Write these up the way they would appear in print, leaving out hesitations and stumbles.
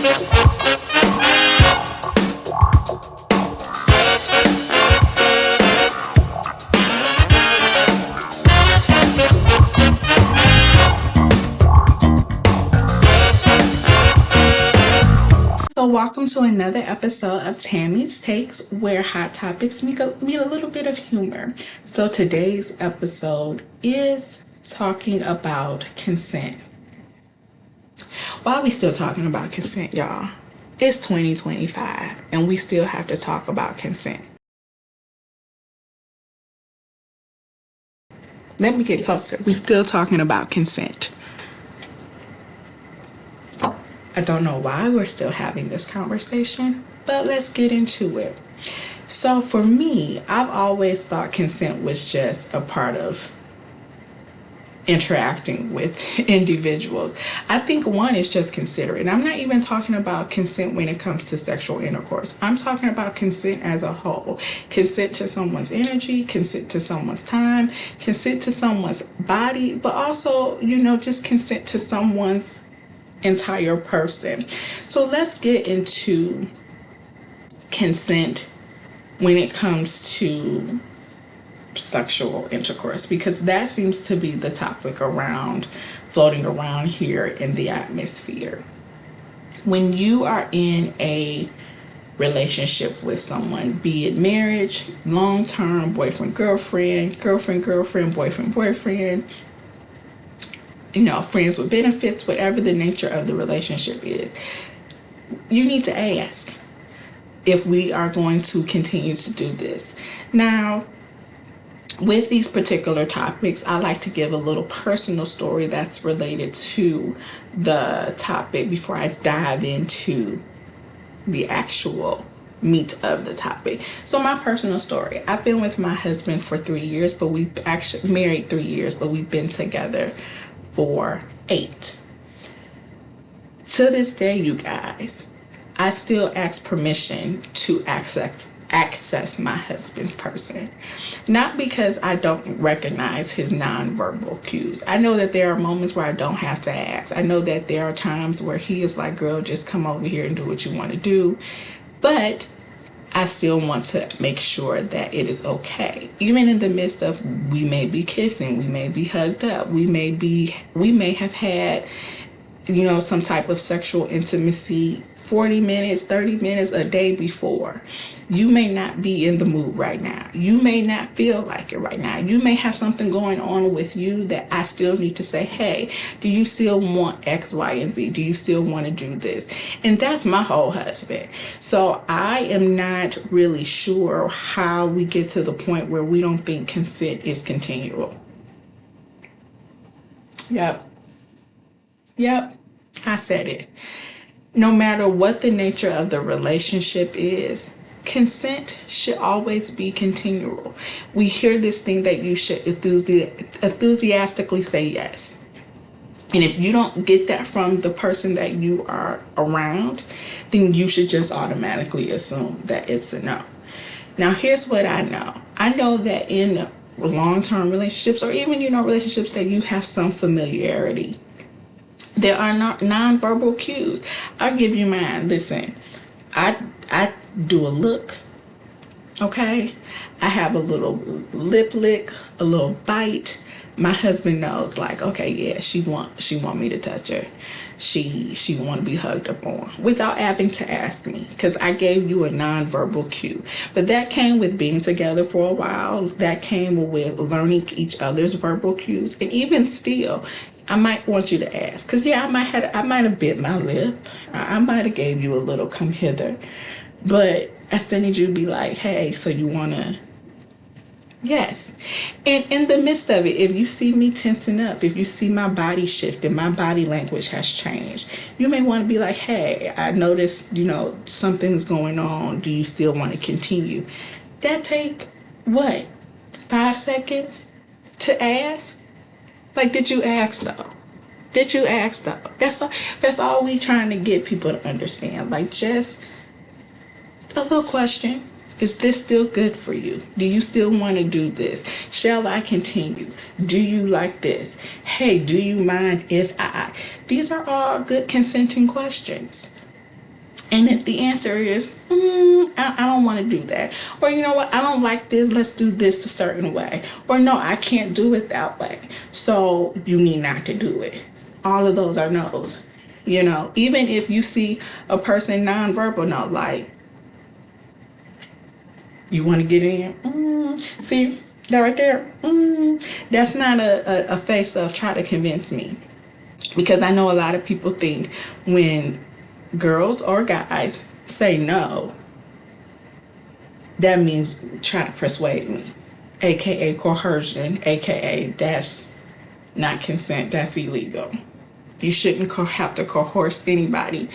So, welcome to another episode of Tammy's Takes, where hot topics meet a little bit of humor. So, today's episode is talking about consent. Why are we still talking about consent, y'all? It's 2025, and we still have to talk about consent. Let me get closer. We're still talking about consent. I don't know why we're still having this conversation, but let's get into it. So for me, I've always thought consent was just a part of interacting with individuals. I think one is just considerate. I'm not even talking about consent when it comes to sexual intercourse. I'm talking about consent as a whole. Consent to someone's energy, consent to someone's time, consent to someone's body, but also, just consent to someone's entire person. So let's get into consent when it comes to sexual intercourse, because that seems to be the topic floating around here in the atmosphere. When you are in a relationship with someone, be it marriage, long-term, boyfriend-girlfriend, girlfriend-girlfriend, boyfriend-boyfriend, friends with benefits, whatever the nature of the relationship is, you need to ask if we are going to continue to do this. Now, with these particular topics, I like to give a little personal story that's related to the topic before I dive into the actual meat of the topic. So my personal story, I've been with my husband for 3 years, but we've actually married 3 years, but we've been together for 8. To this day, you guys, I still ask permission to access my husband's person. Not because I don't recognize his nonverbal cues. I know that there are moments where I don't have to ask. I know that there are times where he is like, girl, just come over here and do what you want to do. But I still want to make sure that it is okay. Even in the midst of, we may be kissing, we may be hugged up, we may have had, some type of sexual intimacy 40 minutes, 30 minutes a day before. You may not be in the mood right now. You may not feel like it right now. You may have something going on with you that I still need to say, hey, do you still want X, Y, and Z? Do you still want to do this? And that's my whole husband. So I am not really sure how we get to the point where we don't think consent is continual. Yep, I said it. No matter what the nature of the relationship is, consent should always be continual. We hear this thing that you should enthusiastically say yes. And if you don't get that from the person that you are around, then you should just automatically assume that it's a no. Now, here's what I know. I know that in long-term relationships, or even, relationships that you have some familiarity, there are not nonverbal cues. I'll give you mine. Listen, I do a look, okay? I have a little lip lick, a little bite. My husband knows, like, okay, yeah, she want me to touch her. She want to be hugged up on, without having to ask me, because I gave you a nonverbal cue. But that came with being together for a while. That came with learning each other's verbal cues, and even still, I might want you to ask, because I might have bit my lip. I might have gave you a little come hither, but I still need you to be like, hey, so you want to? Yes. And in the midst of it, if you see me tensing up, if you see my body shifting, my body language has changed, you may want to be like, hey, I noticed, something's going on. Do you still want to continue? That take, what, 5 seconds to ask? Like, did you ask though? That's all we trying to get people to understand. Like, just a little question. Is this still good for you? Do you still want to do this? Shall I continue? Do you like this? Hey, do you mind if I? These are all good consenting questions. And if the answer is, I don't want to do that, or you know what, I don't like this, let's do this a certain way, or no, I can't do it that way, so you need not to do it. All of those are no's. Even if you see a person nonverbal, no, like, you want to get in, see that right there, that's not a face of try to convince me. Because I know a lot of people think when girls or guys say no, that means try to persuade me, aka coercion, aka that's not consent, that's illegal. You shouldn't have to coerce anybody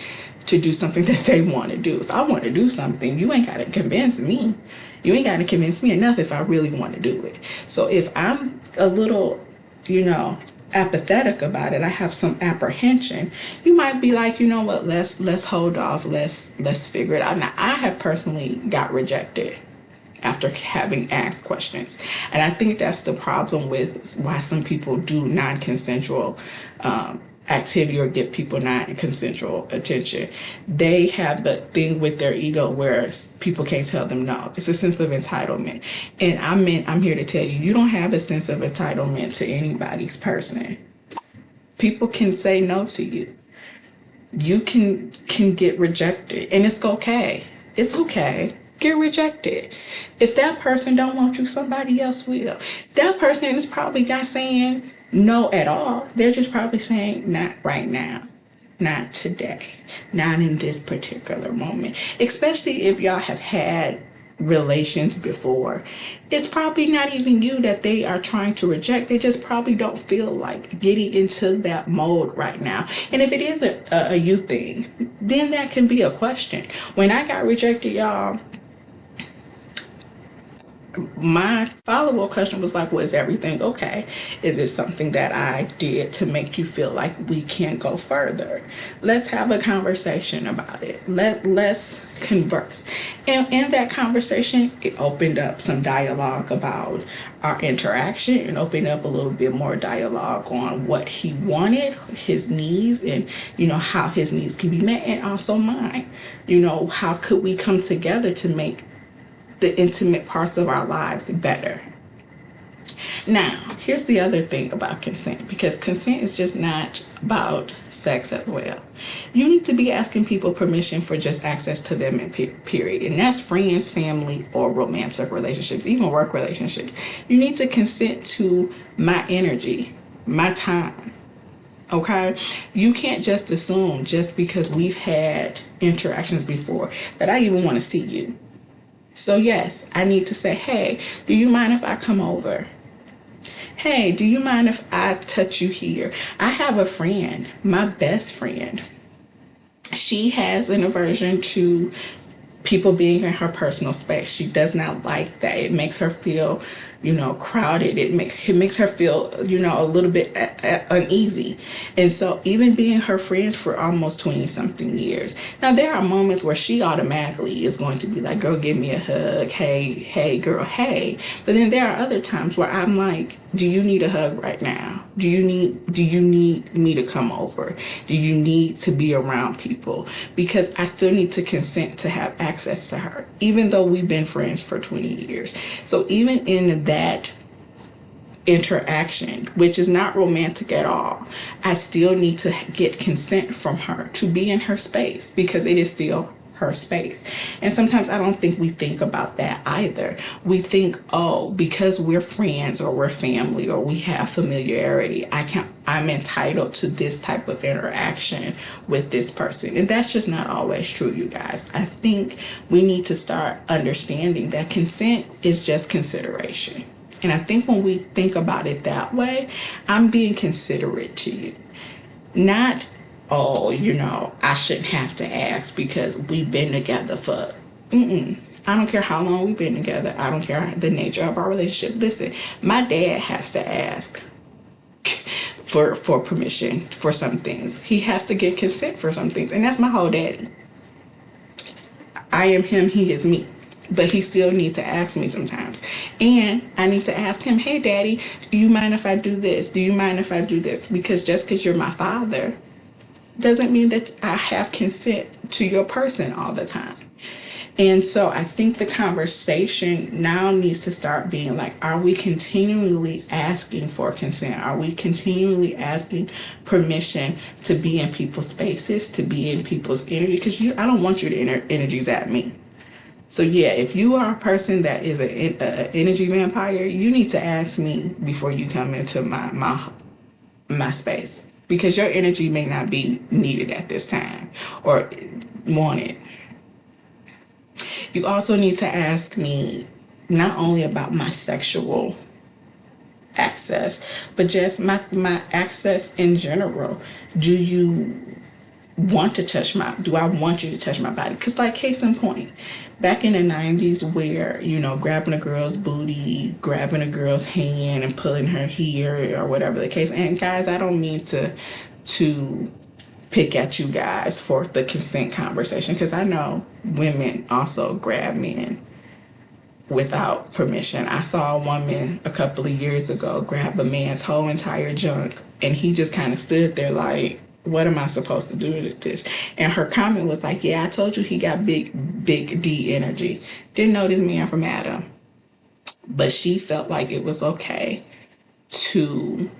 to do something that they want to do. If I want to do something, you ain't got to convince me. You ain't got to convince me enough if I really want to do it. So if I'm a little, apathetic about it, I have some apprehension, you might be like, you know what, let's hold off, let's figure it out. Now, I have personally got rejected after having asked questions, and I think that's the problem with why some people do non-consensual activity or get people non-consensual attention. They have the thing with their ego where people can't tell them no. It's a sense of entitlement. And I'm here to tell you, you don't have a sense of entitlement to anybody's person. People can say no to you. You can get rejected, and it's okay. It's okay. Get rejected. If that person don't want you, somebody else will. That person is probably not saying no at all. They're just probably saying not right now, not today, not in this particular moment. Especially if y'all have had relations before, it's probably not even you that they are trying to reject. They just probably don't feel like getting into that mode right now. And if it is a you thing, then that can be a question. When I got rejected, y'all, my follow-up question was like, was everything okay? Is it something that I did to make you feel like we can't go further? Let's have a conversation about it. Let's converse. And in that conversation, it opened up some dialogue about our interaction and opened up a little bit more dialogue on what he wanted, his needs, and how his needs can be met, and also mine. How could we come together to make the intimate parts of our lives better? Now, here's the other thing about consent, because consent is just not about sex as well. You need to be asking people permission for just access to them in period. And that's friends, family, or romantic relationships, even work relationships. You need to consent to my energy, my time. Okay? You can't just assume just because we've had interactions before that I even want to see you. So yes, I need to say, hey, do you mind if I come over? Hey, do you mind if I touch you here? I have a friend, my best friend. She has an aversion to people being in her personal space. She does not like that. It makes her feel, crowded. It makes her feel, a little bit uneasy. And so even being her friend for almost 20 something years. Now there are moments where she automatically is going to be like, girl, give me a hug. Hey, girl, hey. But then there are other times where I'm like, do you need a hug right now? Do you need me to come over? Do you need to be around people? Because I still need to consent to have access to her, even though we've been friends for 20 years. So even in that interaction, which is not romantic at all, I still need to get consent from her to be in her space, because it is still her space. And sometimes I don't think we think about that either. We think, oh, because we're friends or we're family or we have familiarity, I'm entitled to this type of interaction with this person. And that's just not always true, you guys. I think we need to start understanding that consent is just consideration. And I think when we think about it that way, I'm being considerate to you. Not, oh, I shouldn't have to ask because we've been together for, I don't care how long we've been together. I don't care the nature of our relationship. Listen, my dad has to ask for permission for some things. He has to get consent for some things. And that's my whole daddy. I am him, he is me. But he still needs to ask me sometimes. And I need to ask him, hey, daddy, do you mind if I do this? Do you mind if I do this? Because just because you're my father doesn't mean that I have consent to your person all the time. And so I think the conversation now needs to start being like, are we continually asking for consent? Are we continually asking permission to be in people's spaces, to be in people's energy? Because I don't want you to energies at me. So yeah, if you are a person that is an energy vampire, you need to ask me before you come into my space, because your energy may not be needed at this time or wanted. You also need to ask me not only about my sexual access, but just my access in general. Do you want to touch do I want you to touch my body? Because, like, case in point, back in the 90s, where, grabbing a girl's booty, grabbing a girl's hand and pulling her here or whatever the case. And guys, I don't mean to pick at you guys for the consent conversation, because I know women also grab men without permission. I saw a woman a couple of years ago grab a man's whole entire junk, and he just kind of stood there like, what am I supposed to do with this? And her comment was like, yeah, I told you he got big D energy. Didn't know this man from Adam. But she felt like it was okay to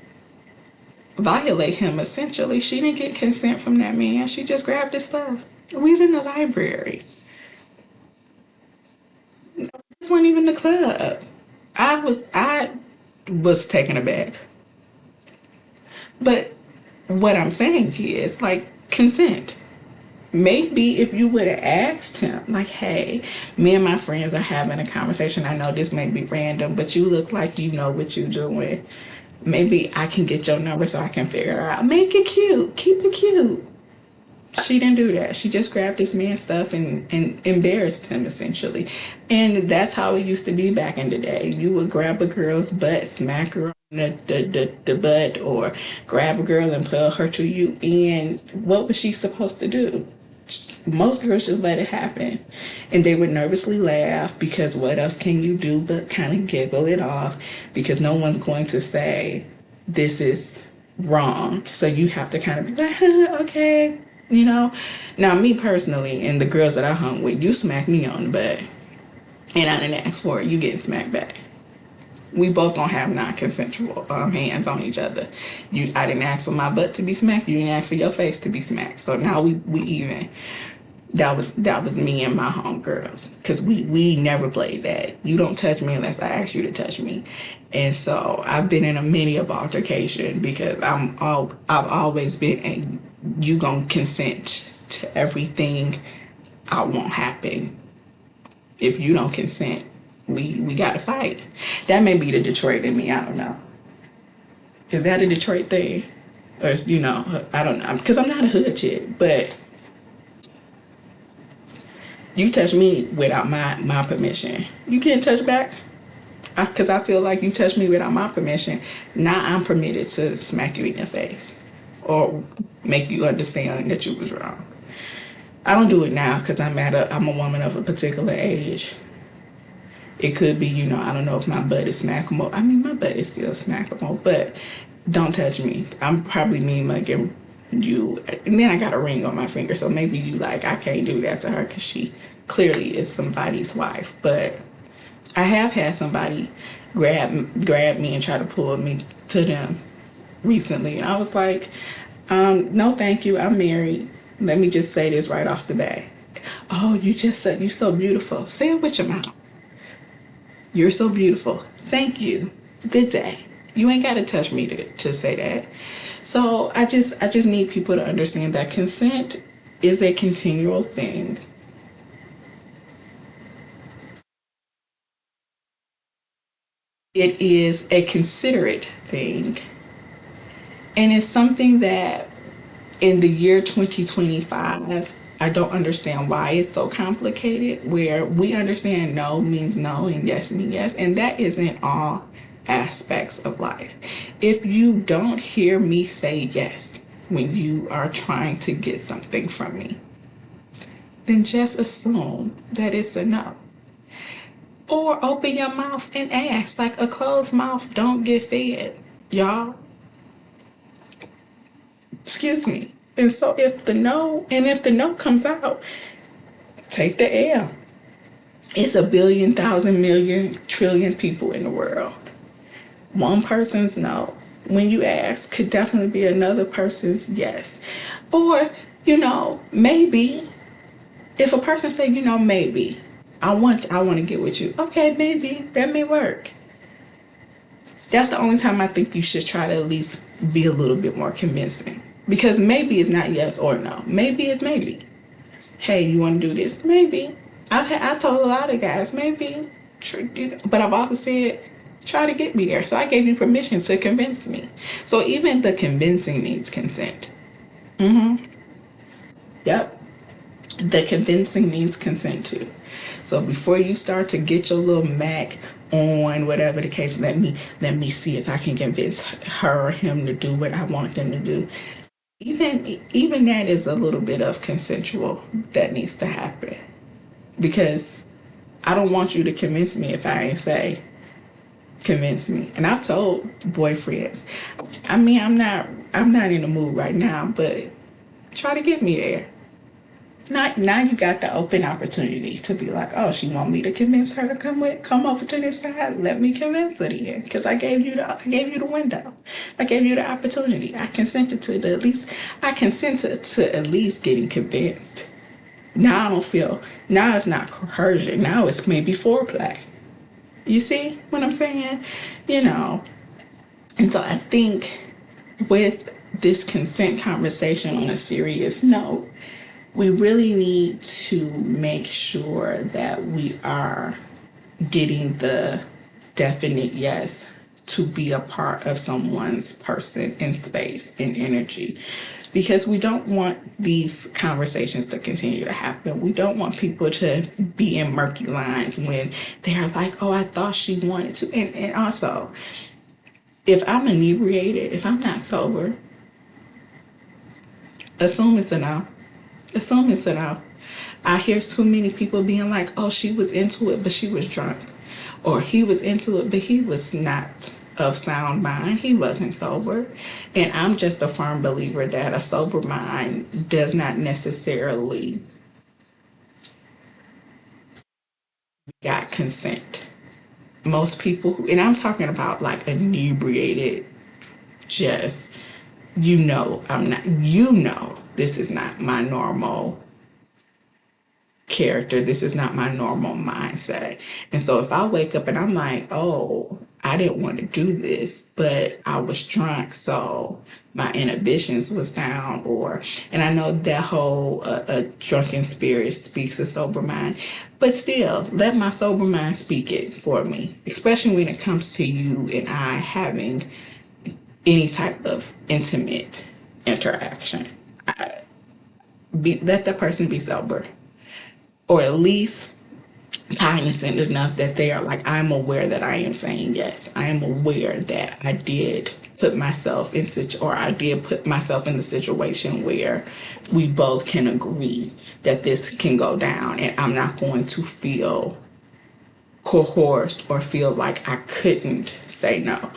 violate him, essentially. She didn't get consent from that man. She just grabbed his stuff. We was in the library. This wasn't even the club. I was taken aback. But what I'm saying is, like, consent. Maybe if you would have asked him, like, hey, me and my friends are having a conversation. I know this may be random, but you look like you know what you're doing. Maybe I can get your number so I can figure it out. Make it cute. Keep it cute. She didn't do that. She just grabbed this man's stuff and embarrassed him, essentially. And that's how it used to be back in the day. You would grab a girl's butt, smack her on the butt, or grab a girl and pull her to you. And what was she supposed to do? Most girls just let it happen. And they would nervously laugh, because what else can you do but kind of giggle it off, because no one's going to say this is wrong. So you have to kind of be like, okay. Now me personally, and the girls that I hung with, you smack me on the butt and I didn't ask for it, you getting smacked back. We both gonna have non-consensual hands on each other. I didn't ask for my butt to be smacked. You didn't ask for your face to be smacked. So now we even. That was me and my homegirls, because we never played that. You don't touch me unless I ask you to touch me. And so I've been in a many of altercation, because I've always been you gonna consent to everything I want happen. If you don't consent, we gotta fight. That may be the Detroit in me. I don't know. Is that a Detroit thing? Or I don't know, because I'm not a hood chick, but you touch me without my permission, you can't touch back. Because I feel like you touched me without my permission. Now I'm permitted to smack you in your face or make you understand that you was wrong. I don't do it now because I'm a woman of a particular age. It could be, I don't know if my butt is smackable. I mean, my butt is still smackable, but don't touch me. I'm probably mean mugging you. And then I got a ring on my finger, so maybe you like, I can't do that to her because she clearly is somebody's wife. But I have had somebody grab me and try to pull me to them recently. And I was like, no, thank you. I'm married. Let me just say this right off the bat. Oh, you just said you're so beautiful. Say it with your mouth. You're so beautiful. Thank you. Good day. You ain't got to touch me to say that. So I just need people to understand that consent is a continual thing. It is a considerate thing. And it's something that in the year 2025, I don't understand why it's so complicated, where we understand no means no and yes means yes. And that isn't all aspects of life. If you don't hear me say yes when you are trying to get something from me, then just assume that it's a no. Or open your mouth and ask. Like, a closed mouth don't get fed, y'all. Excuse me. And so if the no comes out, take the L. It's a billion, thousand, million, trillion people in the world. One person's no, when you ask, could definitely be another person's yes. Or, maybe. If a person say, maybe, I want to get with you. Okay, maybe that may work. That's the only time I think you should try to at least be a little bit more convincing. Because maybe is not yes or no. Maybe is maybe. Hey, you want to do this? Maybe. I told a lot of guys maybe, but I've also said try to get me there. So I gave you permission to convince me. So even the convincing needs consent. Yep. The convincing needs consent too. So before you start to get your little Mac on, whatever the case, let me see if I can convince her or him to do what I want them to do. Even that is a little bit of consensual that needs to happen, because I don't want you to convince me if I ain't say convince me. And I've told boyfriends, I mean, I'm not in the mood right now, but try to get me there. Now you got the open opportunity to be like, oh, she want me to convince her to come over to this side. Let me convince her then, because I gave you the window. I gave you the opportunity. I consented to at least getting convinced. Now I don't feel. Now it's not coercion. Now it's maybe foreplay. You see what I'm saying? And so I think with this consent conversation on a serious note, we really need to make sure that we are getting the definite yes to be a part of someone's person and space and energy, because we don't want these conversations to continue to happen. We don't want people to be in murky lines when they're like, oh, I thought she wanted to. And also, if I'm inebriated, if I'm not sober, assume it's a no. Assume it's a no. I hear too many people being like, oh, she was into it, but she was drunk. Or he was into it, but he was not of sound mind. He wasn't sober. And I'm just a firm believer that a sober mind does not necessarily got consent. Most people, and I'm talking about like inebriated, just, I'm not, this is not my normal character. This is not my normal mindset. And so if I wake up and I'm like, oh, I didn't want to do this, but I was drunk, so my inhibitions was down, and I know that whole a drunken spirit speaks a sober mind, but still, let my sober mind speak it for me, especially when it comes to you and I having any type of intimate interaction. Let the person be sober, or at least cognizant enough that they are like, I'm aware that I am saying yes. I am aware that I did put myself in the situation where we both can agree that this can go down, and I'm not going to feel coerced or feel like I couldn't say no.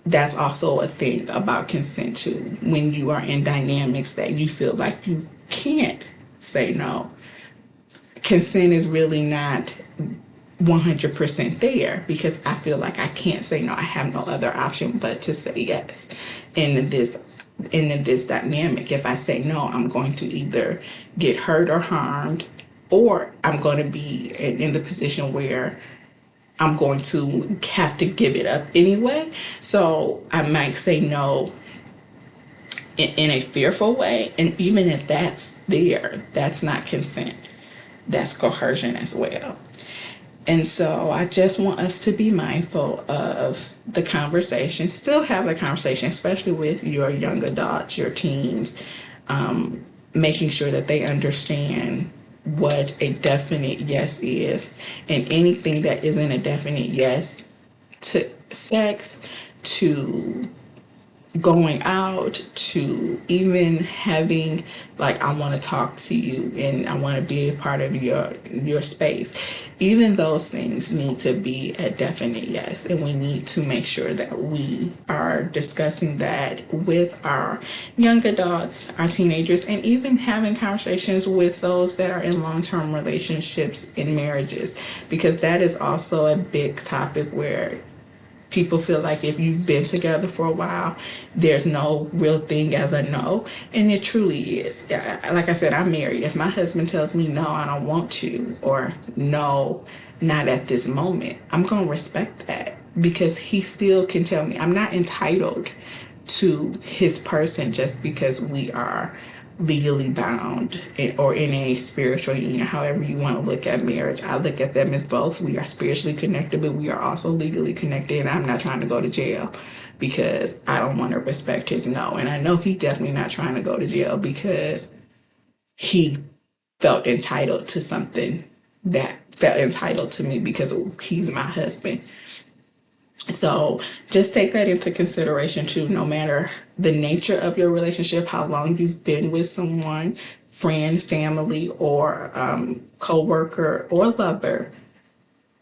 That's also a thing about consent too. When you are in dynamics that you feel like you can't say no, consent is really not 100% there, because I feel like I can't say no. I have no other option but to say yes. In this dynamic, if I say no, I'm going to either get hurt or harmed, or I'm going to be in the position where I'm going to have to give it up anyway. So I might say no in a fearful way. And even if that's there, that's not consent. That's coercion as well. And so I just want us to be mindful of the conversation, still have the conversation, especially with your young adults, your teens, making sure that they understand what a definite yes is, and anything that isn't a definite yes to sex, to going out to even having, like, I want to talk to you and I want to be a part of your space. Even those things need to be a definite yes, and we need to make sure that we are discussing that with our young adults, our teenagers, and even having conversations with those that are in long-term relationships in marriages, because that is also a big topic where people feel like if you've been together for a while, there's no real thing as a no. And it truly is. Like I said, I'm married. If my husband tells me no, I don't want to, or no, not at this moment, I'm going to respect that, because he still can tell me I'm not entitled to his person just because we are legally bound or in a spiritual union. However you want to look at marriage, I look at them as both. We are spiritually connected, but we are also legally connected, and I'm not trying to go to jail because I don't want to respect his no. And I know he's definitely not trying to go to jail because he felt entitled to something that felt entitled to me because he's my husband. So just take that into consideration too. No matter the nature of your relationship, how long you've been with someone, friend, family, or co-worker or lover,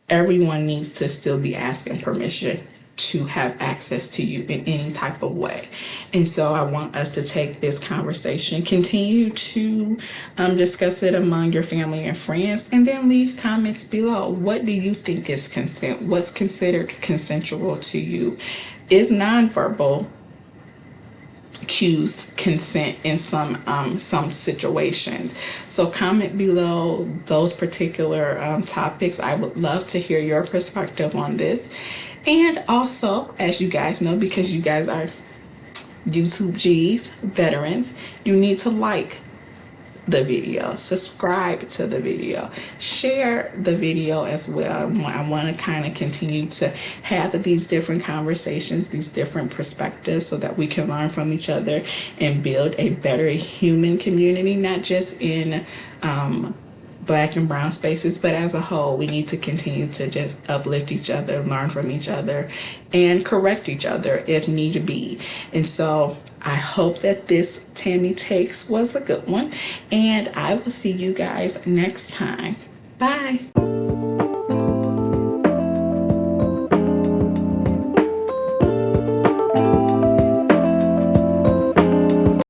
everyone needs to still be asking permission to have access to you in any type of way. And so I want us to take this conversation, continue to discuss it among your family and friends, and then leave comments below. What do you think is consent? What's considered consensual to you? Is nonverbal cues consent in some situations? So comment below those particular topics. I would love to hear your perspective on this. And also, as you guys know, because you guys are YouTube G's, veterans, you need to like the video, subscribe to the video, share the video as well. I want to kind of continue to have these different conversations, these different perspectives, so that we can learn from each other and build a better human community, not just in Black and brown spaces, but as a whole. We need to continue to just uplift each other, learn from each other, and correct each other if need be. And so I hope that this Tammi Takes was a good one, and I will see you guys next time. Bye.